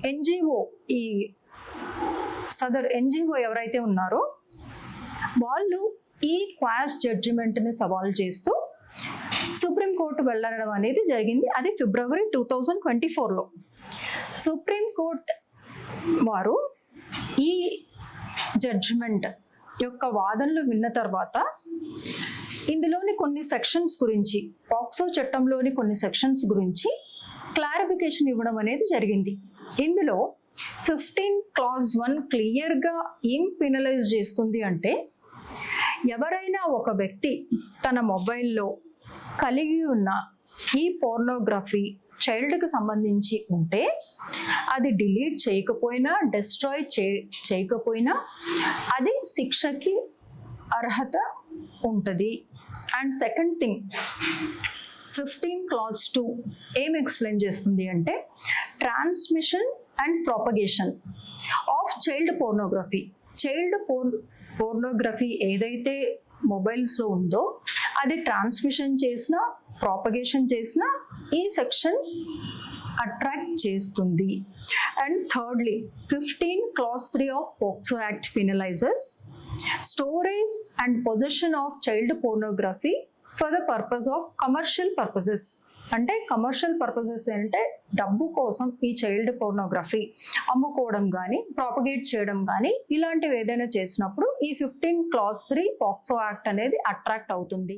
NGO, ఈ Sadar NGO ఎవరైతే ఉన్నారో వాళ్ళు ఈ క్వాష్ జడ్జిమెంట్ని సవాల్ చేస్తూ సుప్రీంకోర్టు వెళ్ళడం అనేది జరిగింది. అది ఫిబ్రవరి 2024లో. సుప్రీంకోర్టు వారు ఈ జడ్జిమెంట్ యొక్క వాదనలు విన్న తర్వాత ఇందులోని కొన్ని సెక్షన్స్ గురించి, పాక్సో చట్టంలోని కొన్ని సెక్షన్స్ గురించి క్లారిఫికేషన్ ఇవ్వడం అనేది జరిగింది. ఇందులో 15 clause 1 క్లియర్గా ఏం పెనలైజ్ చేస్తుంది అంటే, ఎవరైనా ఒక వ్యక్తి తన మొబైల్లో కలిగి ఉన్న ఈ పోర్నోగ్రఫీ చైల్డ్కి సంబంధించి ఉంటే అది డిలీట్ చేయకపోయినా, డిస్ట్రాయ్ చేయకపోయినా అది శిక్షకి అర్హత ఉంటుంది. అండ్ సెకండ్ థింగ్, 15 clause 2 ఏం ఎక్స్ప్లెయిన్ చేస్తుంది అంటే, transmission and propagation of child pornography. Child pornography ఏదైతే మొబైల్స్లో ఉందో అది ట్రాన్స్మిషన్ చేసినా, ప్రాపగేషన్ చేసినా ఈ సెక్షన్ అట్రాక్ట్ చేస్తుంది. And thirdly, 15 clause 3 of POCSO act penalizes storage and position of child pornography for the purpose of commercial purposes. అంటే commercial purposes అంటే డబ్బు కోసం ఈ చైల్డ్ పోర్నోగ్రఫీ అమ్ముకోవడం కానీ, ప్రాపగేట్ చేయడం కానీ ఇలాంటివి ఏదైనా చేసినప్పుడు ఈ 15 clause 3 పాక్సో యాక్ట్ అనేది అట్రాక్ట్ అవుతుంది.